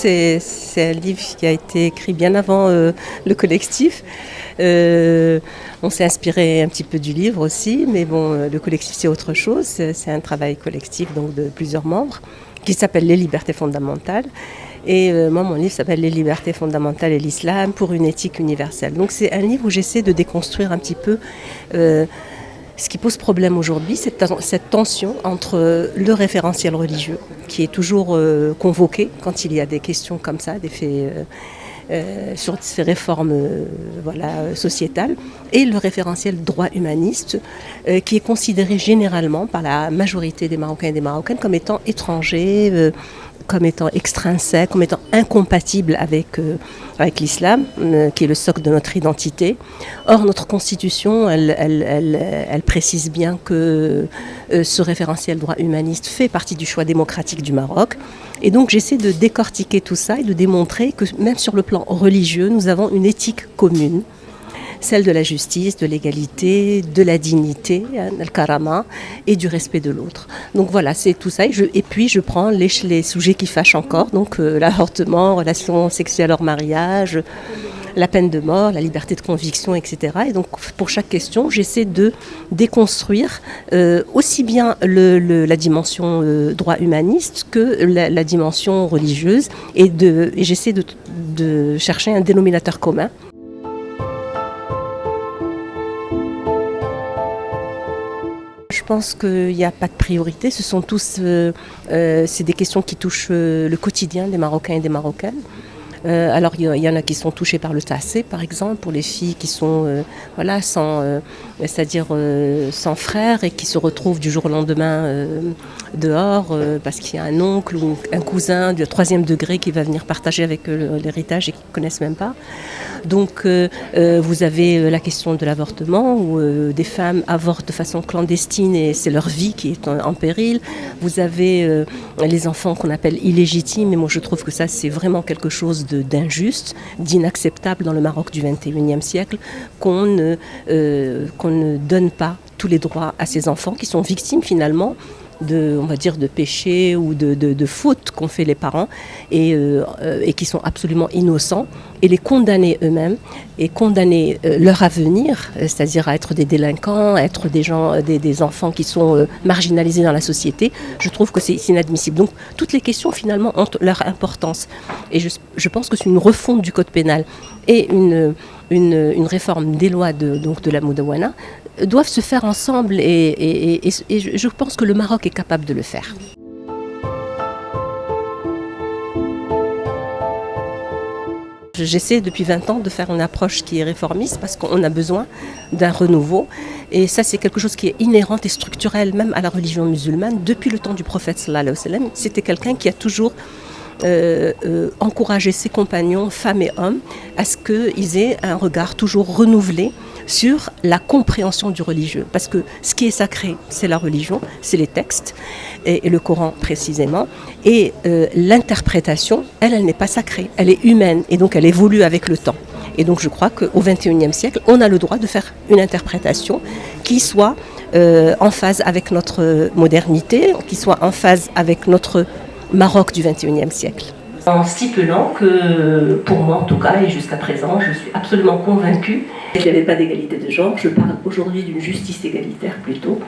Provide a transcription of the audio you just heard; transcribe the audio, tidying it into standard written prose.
c'est un livre qui a été écrit bien avant le collectif. On s'est inspiré un petit peu du livre aussi, mais bon, le collectif c'est autre chose. C'est un travail collectif donc de plusieurs membres qui s'appelle Les libertés fondamentales. Et moi, mon livre s'appelle Les libertés fondamentales et l'islam pour une éthique universelle. Donc c'est un livre où j'essaie de déconstruire un petit peu ce qui pose problème aujourd'hui, c'est cette tension entre le référentiel religieux, qui est toujours convoqué quand il y a des questions comme ça, des faits sur ces réformes sociétales, et le référentiel droit humaniste, qui est considéré généralement par la majorité des Marocains et des Marocaines comme étant étranger, comme étant extrinsèque, comme étant incompatible avec l'islam, qui est le socle de notre identité. Or, notre Constitution, elle précise bien que ce référentiel droit humaniste fait partie du choix démocratique du Maroc. Et donc, j'essaie de décortiquer tout ça et de démontrer que même sur le plan religieux, nous avons une éthique commune, celle de la justice, de l'égalité, de la dignité, al-karama, et du respect de l'autre. Donc voilà, c'est tout ça. Et puis je prends les sujets qui fâchent encore, donc l'avortement, relations sexuelles hors mariage, la peine de mort, la liberté de conviction, etc. Et donc pour chaque question, j'essaie de déconstruire aussi bien la dimension droit humaniste que la dimension religieuse, et j'essaie de chercher un dénominateur commun. Je pense qu'il n'y a pas de priorité. Ce sont tous, c'est des questions qui touchent le quotidien des Marocains et des Marocaines. Alors il y en a qui sont touchés par le tassé, par exemple, pour les filles qui sont sans frère et qui se retrouvent du jour au lendemain dehors parce qu'il y a un oncle ou un cousin du 3e degré qui va venir partager avec l'héritage et qu'ils ne connaissent même pas. Donc vous avez la question de l'avortement où des femmes avortent de façon clandestine et c'est leur vie qui est en péril. Vous avez les enfants qu'on appelle illégitimes, et moi je trouve que ça c'est vraiment quelque chose d'injuste, d'inacceptable dans le Maroc du XXIe siècle, qu'on ne donne pas tous les droits à ces enfants qui sont victimes finalement de péchés ou de fautes qu'ont fait les parents et qui sont absolument innocents, et les condamner eux-mêmes et condamner leur avenir, c'est-à-dire à être des délinquants, à être des enfants qui sont marginalisés dans la société, je trouve que c'est inadmissible. Donc toutes les questions finalement ont leur importance, et je pense que c'est une refonte du code pénal et une réforme des lois de la Moudawana doivent se faire ensemble, et je pense que le Maroc est capable de le faire. J'essaie depuis 20 ans de faire une approche qui est réformiste parce qu'on a besoin d'un renouveau, et ça c'est quelque chose qui est inhérent et structurel même à la religion musulmane. Depuis le temps du prophète sallallahu alayhi wa sallam, c'était quelqu'un qui a toujours encourager ses compagnons, femmes et hommes, à ce qu'ils aient un regard toujours renouvelé sur la compréhension du religieux. Parce que ce qui est sacré, c'est la religion, c'est les textes, et le Coran précisément. Et l'interprétation, elle n'est pas sacrée, elle est humaine, et donc elle évolue avec le temps. Et donc je crois qu'au XXIe siècle, on a le droit de faire une interprétation qui soit en phase avec notre modernité, qui soit en phase avec notre Maroc du XXIe siècle. En stipulant que, pour moi en tout cas, et jusqu'à présent, je suis absolument convaincue qu'il n'y avait pas d'égalité de genre. Je parle aujourd'hui d'une justice égalitaire plutôt.